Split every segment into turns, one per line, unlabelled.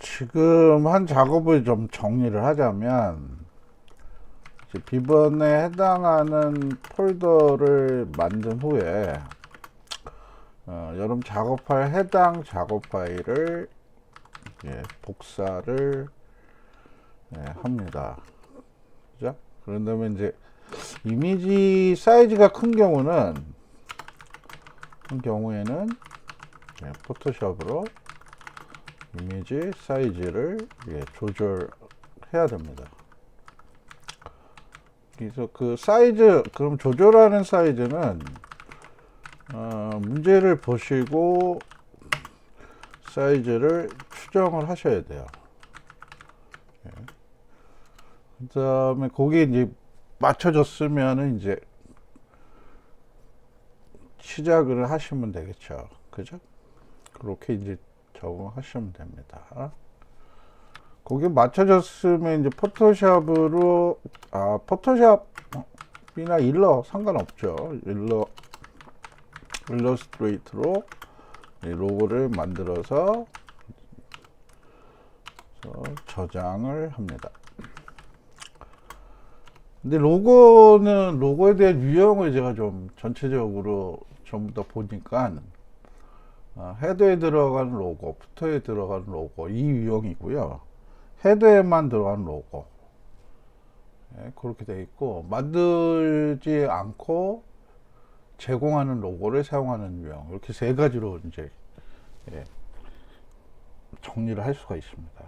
지금 한 작업을 좀 정리를 하자면 이제 비번에 해당하는 폴더를 만든 후에 여러분 작업할 해당 작업 파일을 복사를 합니다. 그죠? 그런 다음에 이제 이미지 사이즈가 큰 경우에는 포토샵으로 이미지 사이즈를 조절해야 됩니다. 그래서 그 사이즈, 그럼 조절하는 사이즈는 문제를 보시고 사이즈를 추정을 하셔야 돼요. 그 다음에 거기에 이제 맞춰졌으면은 이제 시작을 하시면 되겠죠. 그죠? 그렇게 이제 적응하시면 됩니다. 거기에 맞춰졌으면 이제 포토샵으로, 포토샵이나 일러 상관없죠. 일러스트레이트로 로고를 만들어서 저장을 합니다. 근데 로고에 대한 유형을 제가 좀 전체적으로 전부 다 보니까 헤더에 들어가는 로고, 부터에 들어가는 로고 이 유형이고요. 헤더에만 들어가는 로고 그렇게 되어 있고, 만들지 않고 제공하는 로고를 사용하는 유형, 이렇게 세 가지로 이제 정리를 할 수가 있습니다.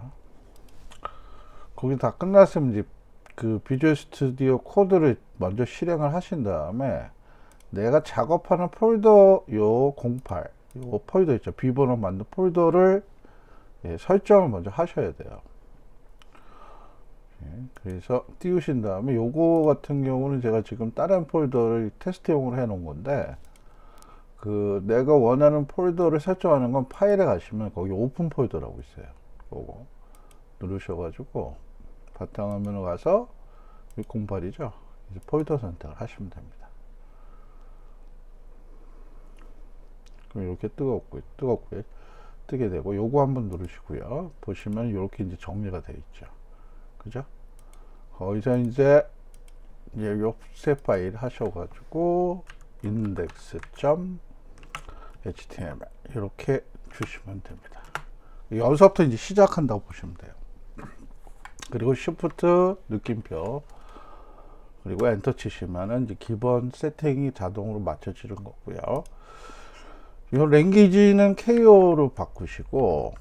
거기 다 끝났으면 이제 그 비주얼 스튜디오 코드를 먼저 실행을 하신 다음에 내가 작업하는 폴더 요 08, 요 폴더 있죠. 비번호 만든 폴더를 설정을 먼저 하셔야 돼요. 그래서 띄우신 다음에 요거 같은 경우는 제가 지금 다른 폴더를 테스트용으로 해 놓은 건데, 그 내가 원하는 폴더를 설정하는 건 파일에 가시면 거기 오픈 폴더라고 있어요. 그거 누르셔가지고 바탕화면으로 가서 08이죠. 이제 폴더 선택을 하시면 됩니다. 그럼 이렇게 뜨겁게 뜨게 되고, 요거 한번 누르시고요. 보시면 이렇게 이제 정리가 되어 있죠. 그죠? 거기서 이제 요새 파일 하셔가지고 index.html 이렇게 주시면 됩니다. 여기서부터 이제 시작한다고 보시면 돼요. 그리고 Shift 느낌표 그리고 엔터 치시면은 이제 기본 세팅이 자동으로 맞춰지는 거고요. 이 랭귀지는 KO로 바꾸시고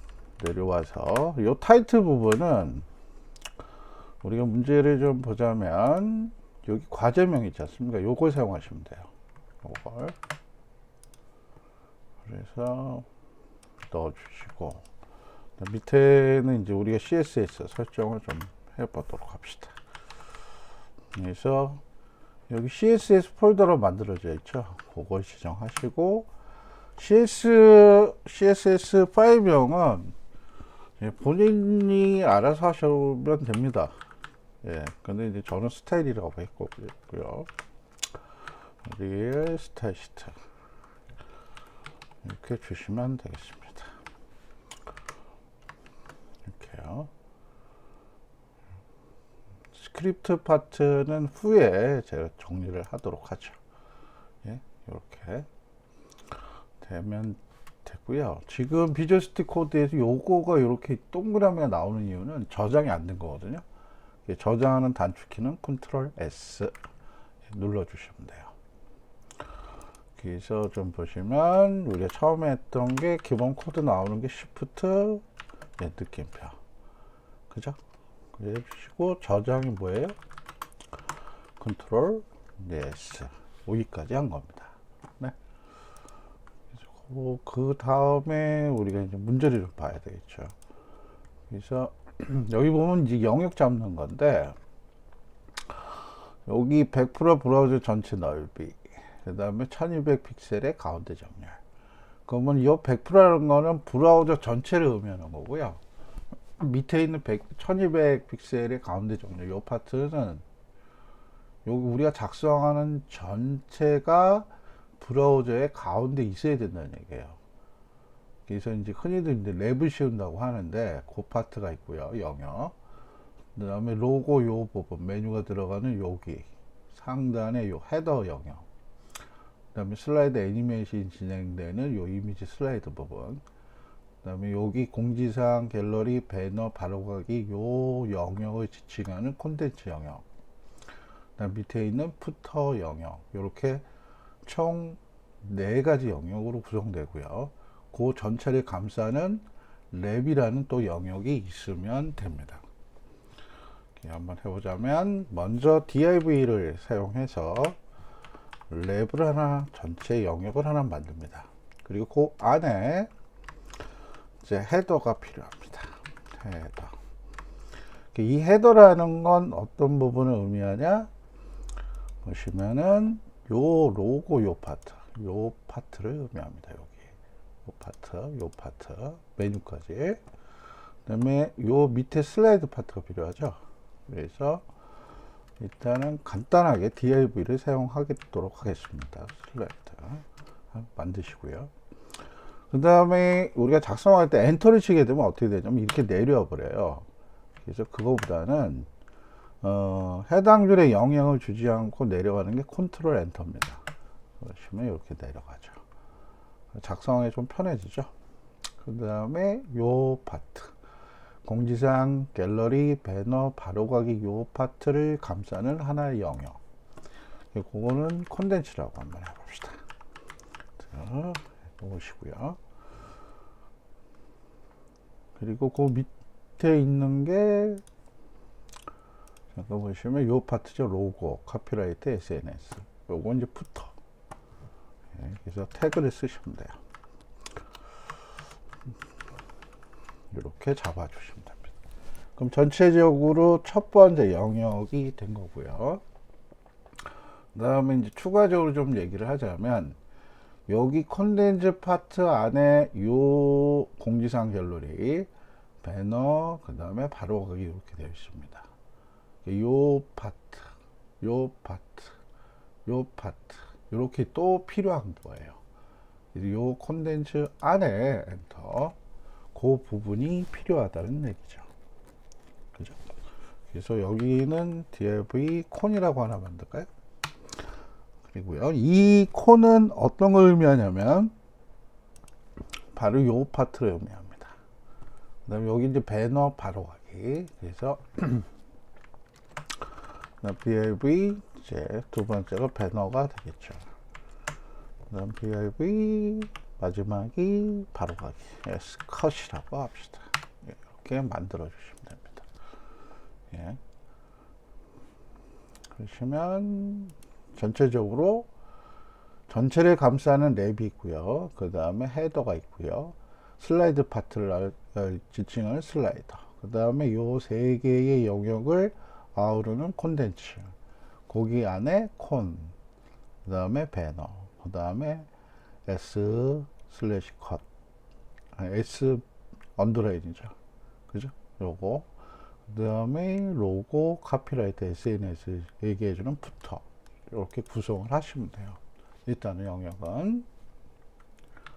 내려와서 이 타이틀 부분은 우리가 문제를 좀 보자면 여기 과제명 있지 않습니까? 요걸 사용하시면 돼요. 요걸 그래서 넣어주시고, 밑에는 이제 우리가 CSS 설정을 좀 해보도록 합시다. 그래서 여기 CSS 폴더로 만들어져 있죠. 그걸 지정하시고, CSS 파일명은 본인이 알아서 하시면 됩니다. 근데 이제 저는 스타일이라고 했고요. 리얼 스타일 시트 이렇게 주시면 되겠습니다. 이렇게요. 스크립트 파트는 후에 제가 정리를 하도록 하죠. 이렇게 되면 되고요. 지금 비주얼 스튜디오 코드에서 요거가 이렇게 동그라미가 나오는 이유는 저장이 안 된 거거든요. 저장하는 단축키는 컨트롤 S 눌러주시면 돼요. 그래서 좀 보시면 우리가 처음에 했던 게 기본 코드 나오는 게 Shift 느낌표, 그죠? 그래 주시고 저장이 뭐예요? 컨트롤 S 여기까지 한 겁니다. 네. 그 다음에 우리가 이제 문제를 좀 봐야 되겠죠. 그래서 여기 보면 이제 영역 잡는 건데, 여기 100% 브라우저 전체 넓이, 그 다음에 1200 픽셀의 가운데 정렬. 그러면 이 100%라는 거는 브라우저 전체를 의미하는 거고요. 밑에 있는 1200 픽셀의 가운데 정렬, 이 파트는 여기 우리가 작성하는 전체가 브라우저의 가운데 있어야 된다는 얘기예요. 그래서 이제 흔히들 이제 랩을 씌운다고 하는데 그 파트가 있고요. 영역. 그 다음에 로고 요 부분, 메뉴가 들어가는 여기 상단에 요 헤더 영역. 그 다음에 슬라이드 애니메이션이 진행되는 요 이미지 슬라이드 부분. 그 다음에 여기 공지사항, 갤러리, 배너, 바로가기 요 영역을 지칭하는 콘텐츠 영역. 그 다음 밑에 있는 푸터 영역. 이렇게 총 4가지 영역으로 구성되고요. 그 전체를 감싸는 랩이라는 또 영역이 있으면 됩니다. 한번 해보자면 먼저 div를 사용해서 랩을 하나, 전체 영역을 하나 만듭니다. 그리고 그 안에 이제 헤더가 필요합니다. 헤더. 이 헤더라는 건 어떤 부분을 의미하냐? 보시면은 요 로고 요 파트를 의미합니다. 여기 요 파트 메뉴까지. 그 다음에 요 밑에 슬라이드 파트가 필요하죠. 그래서 일단은 간단하게 div를 사용하도록 하겠습니다. 슬라이드 만드시고요. 그 다음에 우리가 작성할 때 엔터를 치게 되면 어떻게 되냐면 이렇게 내려와 버려요. 그래서 그거보다는 해당 줄에 영향을 주지 않고 내려가는 게 컨트롤 엔터입니다. 그러시면 이렇게 내려가죠. 작성하기 좀 편해지죠. 그 다음에 요 파트 공지사항, 갤러리, 배너, 바로가기 요 파트를 감싸는 하나의 영역. 그거는 콘텐츠라고 한번 해봅시다. 자, 놓으시고요. 그리고 그 밑에 있는 게 잠깐 보시면 요 파트죠. 로고, 카피라이트, SNS. 요거 이제 푸터. 그래서 태그를 쓰시면 돼요. 이렇게 잡아주시면 됩니다. 그럼 전체적으로 첫 번째 영역이 된 거고요. 그 다음에 이제 추가적으로 좀 얘기를 하자면 여기 콘텐츠 파트 안에 요 공지사항 갤러리, 배너, 그 다음에 바로가기 이렇게 되어 있습니다. 요 파트, 요 파트 이렇게 또 필요한 거예요. 요 콘텐츠 안에 엔터 그 부분이 필요하다는 얘기죠. 그죠? 그래서 여기는 div 콘이라고 하나 만들까요? 그리고요, 이 콘은 어떤 걸 의미하냐면 바로 요 파트를 의미합니다. 그 다음에 여기 이제 배너 바로 가기. 그래서 div 이제 두 번째가 배너가 되겠죠. 그 다음 div 마지막이 바로 가기. 컷이라고 합시다. 이렇게 만들어 주시면 됩니다. 예. 그러시면 전체적으로 전체를 감싸는 랩이 있고요. 그 다음에 헤더가 있고요. 슬라이드 파트를 지칭하는 슬라이더. 그 다음에 요 3개의 영역을 아우르는 콘텐츠. 거기 안에 콘. 그 다음에 배너. 그 다음에 S 슬래시 컷. S 언더라인이죠. 그죠? 요거. 그 다음에 로고, 카피라이트, SNS 얘기해주는 푸터. 이렇게 구성을 하시면 돼요. 일단은 영역은.